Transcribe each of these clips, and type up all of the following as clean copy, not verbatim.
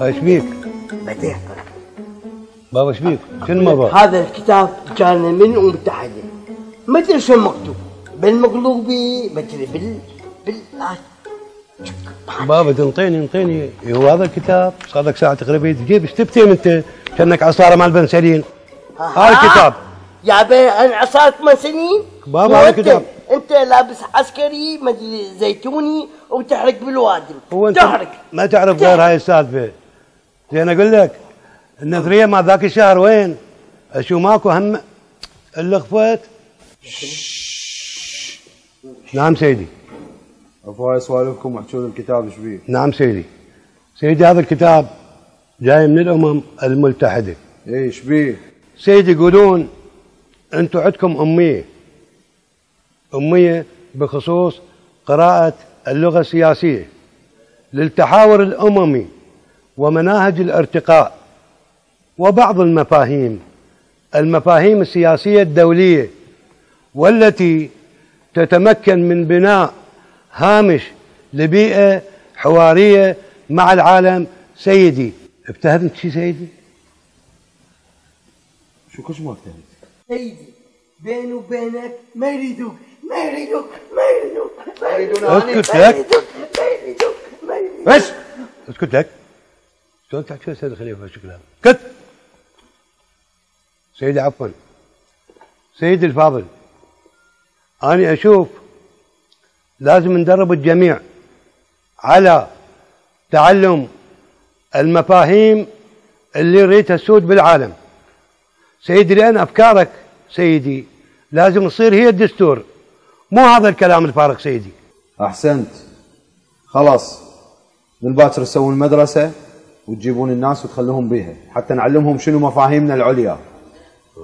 ايش بيك؟ بديت بابا ايش بيك؟ شنو الموضوع؟ هذا الكتاب كان من متحدة، ما ادري شو مكتوب، بالمقلوبي ما ادري بال بابا انطيني هو هذا الكتاب صار لك ساعه تقريبا تجيب ايش تبتين انت؟ كانك عصاره مال بنسلين. هذا الكتاب يا بي انا عصاره بنسلين بابا هذا الكتاب. انت لابس عسكري ما ادري زيتوني وتحرق بالوادم. هو انت تحرق ما تعرف غير هاي السالفه. زين اقول لك النثريه مال ذاك الشهر وين؟ اشو ماكو هم الا خفت. نعم سيدي. افا سوالفكم واحكوا لي الكتاب ايش بيه؟ نعم سيدي. سيدي هذا الكتاب جاي من الامم المتحده. ايش بيه؟ سيدي يقولون انتم عندكم اميه بخصوص قراءه اللغه السياسيه للتحاور الاممي ومناهج الارتقاء وبعض المفاهيم السياسيه الدوليه، والتي تتمكن من بناء هامش لبيئه حواريه مع العالم. سيدي ابتهلت انت شي سيدي؟ شو كل ما اجتهد؟ سيدي بيني وبينك ما يريدوك. اسكت لك بس اسكت لك. شلون تحكي سيد الخليفه بهالشكل؟ اسكت. سيدي عفوا سيدي الفاضل، أنا أشوف لازم ندرب الجميع على تعلم المفاهيم اللي نريد تسود بالعالم سيدي، لأن أفكارك سيدي لازم تصير هي الدستور، مو هذا الكلام الفارغ سيدي. احسنت. خلاص من باكر تسوون المدرسه وتجيبون الناس وتخلوهم بيها حتى نعلمهم شنو مفاهيمنا العليا.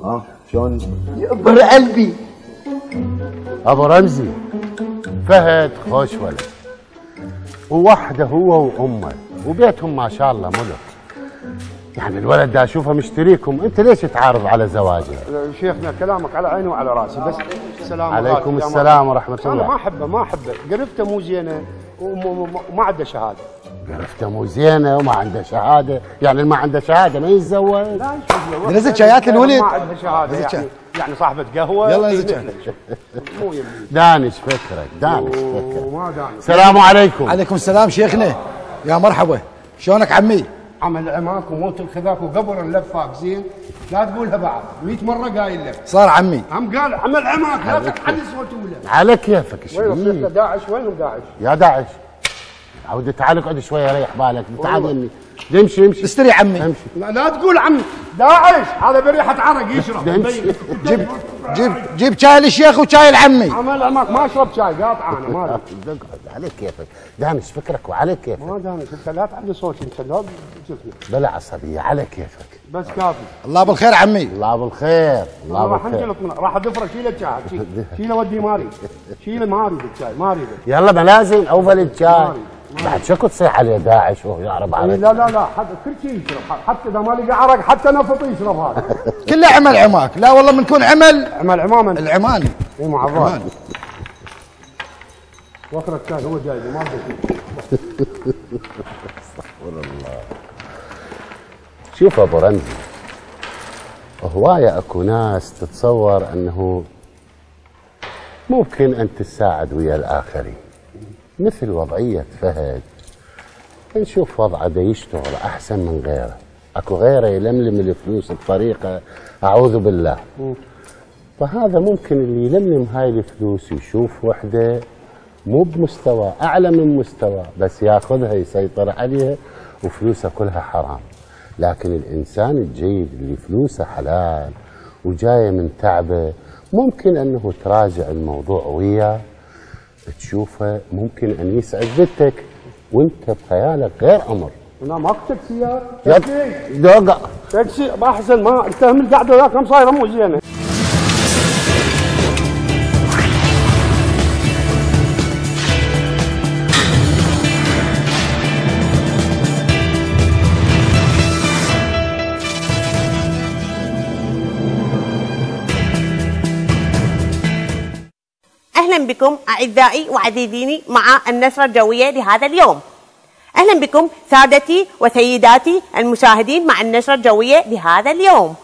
ها شلون؟ يكبر قلبي. ابو رمزي فهد خوش ولد ووحده هو وامه وبيتهم ما شاء الله ملك. يعني الولد دا اشوفه مشتريكم، انت ليش تعارض على زواجه؟ شيخنا كلامك على عيني وعلى راسي، بس السلام عليكم السلام ورحمه الله. انا ما احبه قرفته مو زينه وما عنده شهاده. قرفته مو زينه وما عنده شهاده، يعني اللي ما عنده شهاده ما يتزوج؟ لا نزل شايات الولد ما عنده شهاده يعني صاحبه قهوه. يلا نزل مو يمين. دانش فكرك دانش فكرك. ما دانش. السلام عليكم. عليكم السلام شيخنا. يا مرحبا، شلونك عمي؟ عمل عماك وموت الخذاك وقبر اللفاك زين، لا تقولها بعد 100 مره قايل لك. صار عمي عم قال عمل عماك لا تحد صوته ولا. على كيفك. وين داعش؟ وينهم داعش؟ يا داعش عودي تعال اقعد شويه ريح بالك. تعال مني امشي استري عمي. امشي. لا تقول عم داعش، هذا بريحه عرق يشرب. جيب شاي للشيخ وشاي لعمي. عمل عمك ما اشرب شاي قاطع انا ما اقعد على كيفك. دانش فكرك وعلى كيفك. ما دانش انت لا تعلي صوتك، انت لا تشوفني بلا عصبيه على كيفك بس كافي. الله بالخير عمي. الله بالخير. الله راح بالخير. انجلط راح ادفرك. شيله شاي شيله ودي ماري شيله ما اريد الشاي ما اريد. يلا ما لازم اول الشاي بعد شكو تصيح عليه داعش وهو يعرب عليك. لا كل شيء يشرب، حتى اذا ما لقى عرق حتى نفط يشرب هذا. كله عمل عماك. لا والله بنكون عمل عماما العماني. اي مع الراس. وفرك كان هو جاي ما بدك. استغفر الله. شوف ابو رمزي، هوايه اكو ناس تتصور انه ممكن ان تساعد ويا الاخرين، مثل وضعيه فهد. نشوف وضعه دا يشتغل احسن من غيره، اكو غيره يلملم الفلوس بطريقه اعوذ بالله. فهذا ممكن اللي يلملم هاي الفلوس يشوف وحده مو بمستوى اعلى من مستوى بس ياخذها يسيطر عليها وفلوسها كلها حرام. لكن الانسان الجيد اللي فلوسه حلال وجايه من تعبه ممكن انه تراجع الموضوع وياه تشوفه ممكن ان يسعد بنتك وانت بخيالك غير امر. انا ماكو تاكسيات. تاكسي ما احسن ما انت من القعده وياك كم صايره مو زينه. أهلا بكم أعزائي وعزيزيني مع النشرة الجوية لهذا اليوم. أهلا بكم سادتي وسيداتي المشاهدين مع النشرة الجوية لهذا اليوم.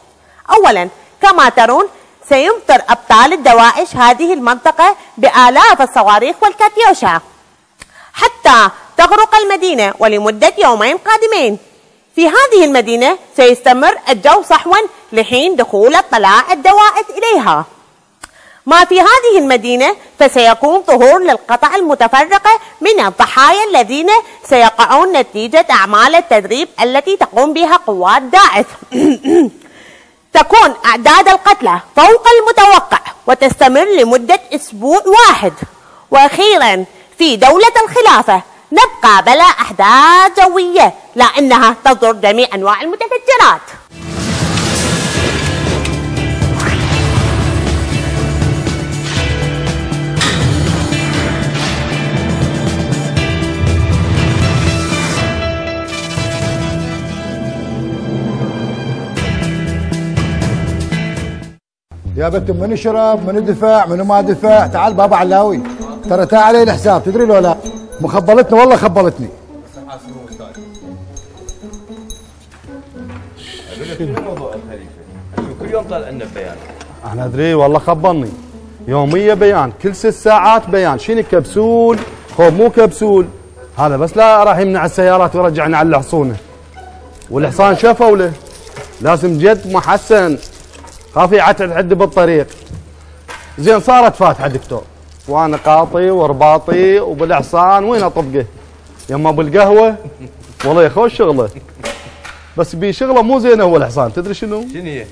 أولا كما ترون سيمطر أبطال الدواعش هذه المنطقة بآلاف الصواريخ والكاتيوشا حتى تغرق المدينة ولمدة يومين قادمين. في هذه المدينة سيستمر الجو صحوا لحين دخول اطلاع الدواعش إليها. ما في هذه المدينة فسيكون ظهور للقطع المتفرقة من الضحايا الذين سيقعون نتيجة أعمال التدريب التي تقوم بها قوات داعش. تكون أعداد القتلى فوق المتوقع وتستمر لمدة أسبوع واحد. وأخيرا في دولة الخلافة نبقى بلا أحداث جوية لأنها تضر جميع أنواع المتفجرات. يا بنت من شرب من دفع من ما دفع. تعال بابا علاوي ترى تا علي الحساب تدري لو لا مخبلتني والله خبلتني. كل يوم طالع لنا بيان. انا ادري والله خبرني يوميا بيان كل 6 ساعات بيان. شنو كبسول خوب مو كبسول هذا بس لا راح يمنع السيارات ويرجعنا على الحصونه. والحصان شافوا له لازم جد محسن خاف يعتد بالطريق. زين صارت فاتحه دكتور وانا قاطي ورباطي وبالحصان وين اطبقه؟ يما بالقهوه والله يا اخوي شغله بس بي شغله مو زينه. هو الحصان تدري شنو؟ شنو هي؟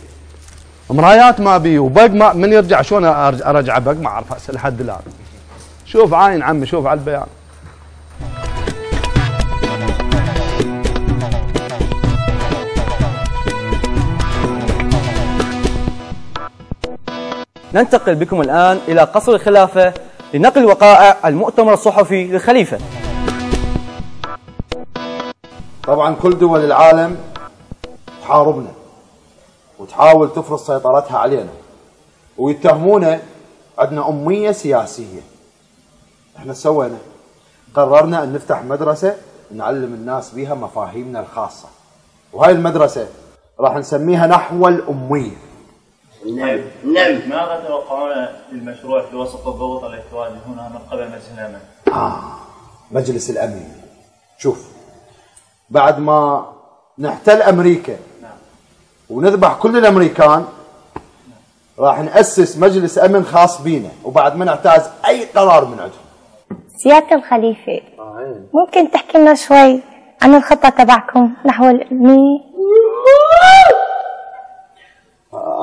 مرايات ما بي وبق ما من يرجع شلون ارجع بق ما اعرف هسه لحد الان. شوف عاين عمي شوف على البيان. ننتقل بكم الآن إلى قصر الخلافة لنقل وقائع المؤتمر الصحفي للخليفة. طبعا كل دول العالم تحاربنا وتحاول تفرض سيطرتها علينا ويتهمونا عندنا أمية سياسية. احنا سوينا قررنا أن نفتح مدرسة نعلم الناس بها مفاهيمنا الخاصة، وهاي المدرسة راح نسميها نحو الأمية. نعم. ماذا تتوقعون للمشروع في وسط الضغوط التي تواجهونها من قبل مجلس الأمن؟ مجلس الأمن. شوف بعد ما نحتل أمريكا ونذبح كل الأمريكان راح نأسس مجلس أمن خاص بينا وبعد ما نعتاز أي قرار من عندهم. سيادة الخليفة ممكن تحكي لنا شوي عن الخطة تبعكم نحو الأمنية؟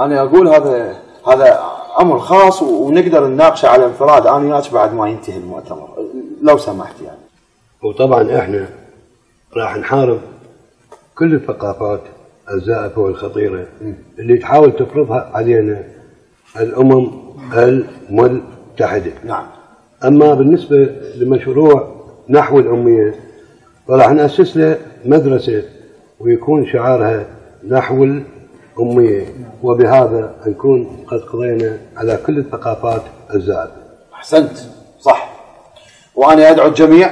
أنا أقول هذا أمر خاص ونقدر نناقشه على انفراد أنا وياك بعد ما ينتهي المؤتمر لو سمحت يعني. وطبعا احنا راح نحارب كل الثقافات الزائفة والخطيرة اللي تحاول تفرضها علينا الأمم المتحدة. نعم. أما بالنسبة لمشروع نحو الأمية فراح نأسس له مدرسة ويكون شعارها نحو الأمية، وبهذا نكون قد قضينا على كل الثقافات الزائفة. أحسنت صح. وأنا أدعو الجميع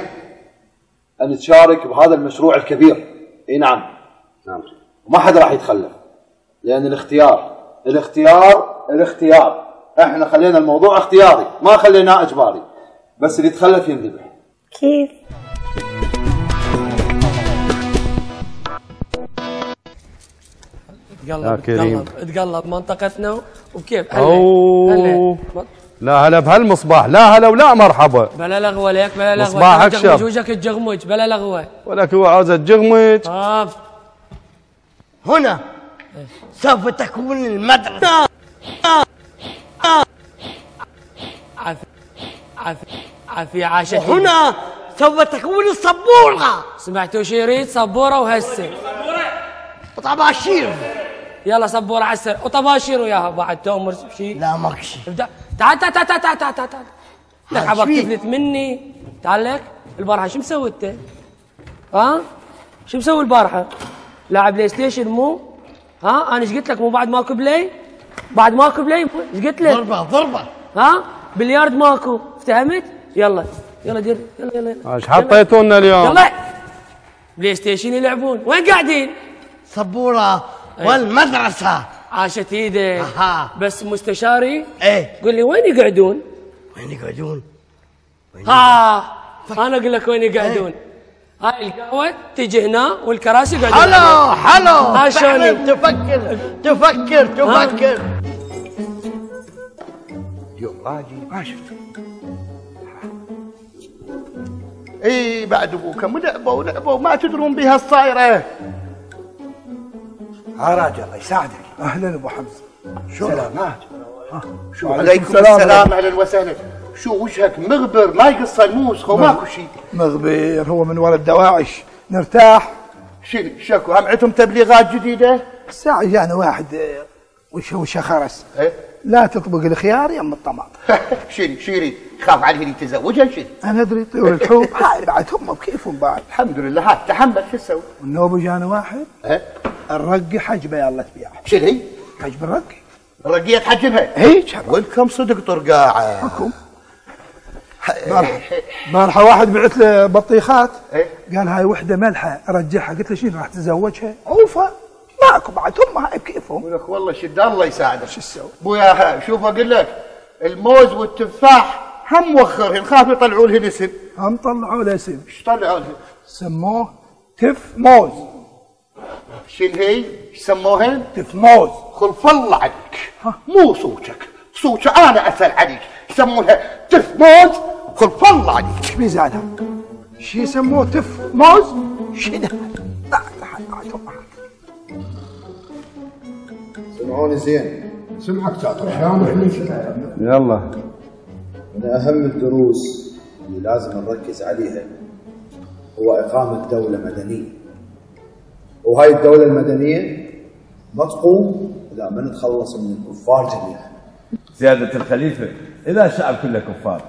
أن تشارك بهذا المشروع الكبير. اي نعم. نعم. وما حد راح يتخلف لأن الاختيار احنا خلينا الموضوع اختياري ما خليناه اجباري، بس اللي يتخلف ينذبح. كيف؟ تقلب منطقتنا وكيف؟ لا هلا بهالمصباح، لا هلا ولا مرحبا. بلا لغوه لك بلا لغوه. مصباحك شر. وجهك تجغمج بلا لغوه. ولك هو عاوز تجغمج. هنا سوف تكون المدرسة. عافية عاشت. هنا سوف تكون الصبورة. سمعتوا شي يريد؟ صبورة وهسه وطباشير. يلا صبورة عسر وطباشير وياها بعد تأمر بشي. لا ماكشي. تعال تعال تعال تعال تعال تعال. لك عباك تفلت مني. تعال لك البارحة شو مسوي انت؟ شو مسوي البارحة؟ لاعب بلاي ستيشن مو؟ انا ايش قلت لك؟ مو بعد ماكو بلاي؟ بعد ماكو بلاي ايش قلت لك؟ ضربة بليارد ماكو، افتهمت؟ يلا يلا دير يلا يلا ايش حطيتوا لنا اليوم؟ يلا بلاي ستيشن يلعبون. وين قاعدين؟ صبورة والمدرسة. عاشت ايدك. بس مستشاري ايه قول لي وين يقعدون؟ وين يقعدون؟ انا اقول لك وين يقعدون. هاي القهوة تجي هنا والكراسي قاعدين. حلو حلو. ها شلون؟ تفكر. اليوم راجي ما شفته. اي بعد ابوكم لعبوا ما تدرون بها الصايره. راجع الله يساعدك. اهلا ابو حمزه. سلامات. شو عليكم السلام. اهلا وسهلا. شو وجهك مغبر ما يقص الموس وماكو شيء. مغبر هو من ولد دواعش. نرتاح. شكو هم عندهم تبليغات جديده؟ الساعه جانا واحد وش خرس. ايه؟ لا تطبق الخيار يم الطماط. شيري خاف عليه يتزوجها شيري. انا ادري طيور الحوب هاي بعد هم بكيفهم بعد. الحمد لله هات تحمل شو تسوي؟ والنوبه جانا واحد. ايه؟ الرقي حجبه يلا تبيعها. شنو هي؟ حجب الرقي. الرقيه تحجبها؟ هيك ولكم صدق طرقاعه. حكم. بارحه واحد بعت له بطيخات. ايه؟ قال هاي وحده ملحه ارجعها. قلت له شنو راح تتزوجها؟ عوفه ماكو بعد هم هاي بكيفهم. يقول لك والله شد الله يساعدك. شو تسوي؟ ابويا شوف اقول لك الموز والتفاح هم موخرهن خاف يطلعوا لهن اسم. هم طلعوا له اسم. ايش طلعوا لهن؟ سموه تف موز. شنو هي؟ ايش سموهن؟ تف موز. خلف الله عليك. مو صوتك انا اسال عليك. يسمونها تف موز خلف الله عليك. ايش بيزعلها؟ شو يسموه تف موز؟ شنو؟ لا سمعوني زين. سمعك شاطر شامخ يلا. من أهم الدروس اللي لازم نركز عليها هو إقامة دولة مدنية. وهاي الدولة المدنية ما تقوم إذا ما نتخلص من الكفار جميعا. سيادة الخليفة إذا الشعب كله كفار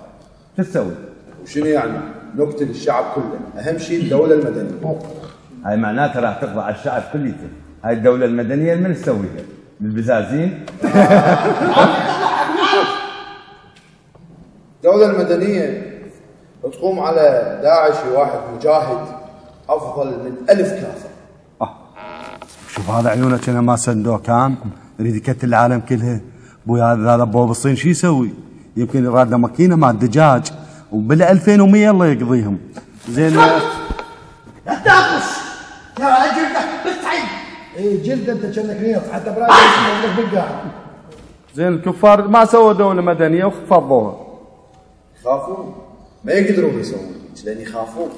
شو تسوي؟ وشنو يعني؟ نقتل الشعب كله. أهم شيء الدولة المدنية. هاي معناتها راح تقضي على الشعب كليته. هاي الدولة المدنية من تسويها؟ بالبزازين؟ الدولة المدنية تقوم على داعش واحد مجاهد أفضل من 1000 كافر. شوف هذا عيونه كنا ما سندوه كان يريد يقتل العالم كلها. ابوي هذا بوب الصين شو يسوي؟ يمكن يراد له ماكينه مال دجاج وبال 2100 الله يقضيهم. زين لا تناقش ترى جلدك بتعب. اي جلد انت كأنك نيط حتى براجل اسمه بالقاع. زين الكفار ما سووا دولة مدنية وفضوها. يخافون ما يقدرون يسوون لأن يخافون.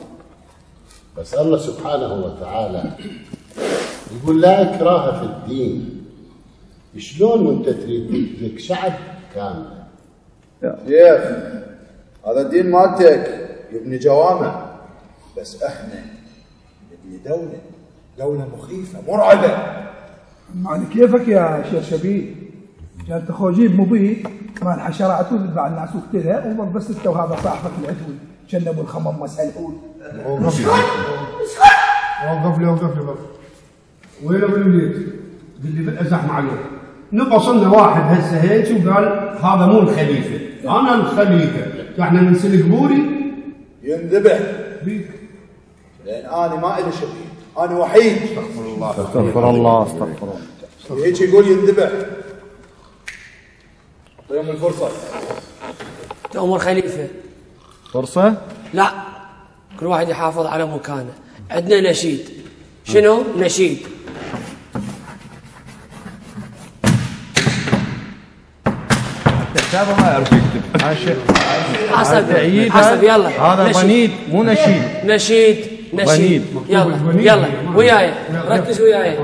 بس الله سبحانه وتعالى يقول لا إكراه في الدين. شلون وانت تريد لك شعب كامل؟ كيف؟ هذا الدين مالتك يبني جوامع بس احنا نبني دولة مخيفة مرعبة. معنى كيفك يا شرشبيل؟ كانت خوجيب مبيد مال حشرات وتتبع الناس وقتلها وظل بس انت وهذا صاحبك العتوي جنبوا الخمم مسألهون. وقف لي وين ابو الوليد؟ قال لي بالازح معلوم نبى صلنا واحد هسه هيك وقال هذا مو الخليفه انا الخليفه. احنا ننسلق بوري ينذبح بيك لان انا ما الي شبيه. انا وحيد. استغفر الله. هيك يقول ينذبح. طيب الفرصه. تأمر خليفه. فرصة؟ لا كل واحد يحافظ على مكانه. عندنا نشيد. شنو؟ نشيد. الكتابة ما يعرف يكتب. حسب يلا. هذا ضنيد مو نشيد. نشيد. يلا وياي ركز وياي.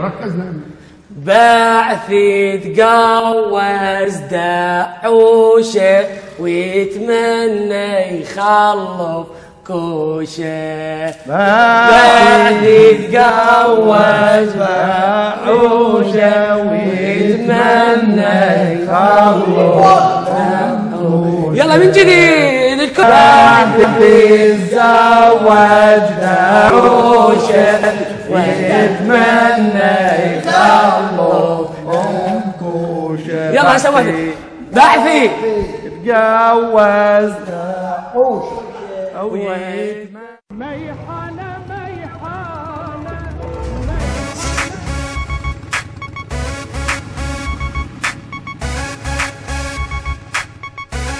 بعث يتجوز دعوشه ويتمنى يخلف كوشه. بعث يتجوز دعوشه ويتمنى يخلف. يلا من جديد الكل. بعث يتزوج دعوشه ويتمنى يخلف كوشه. يلا هسه واحدة ضعفي تجوز. ما يحلى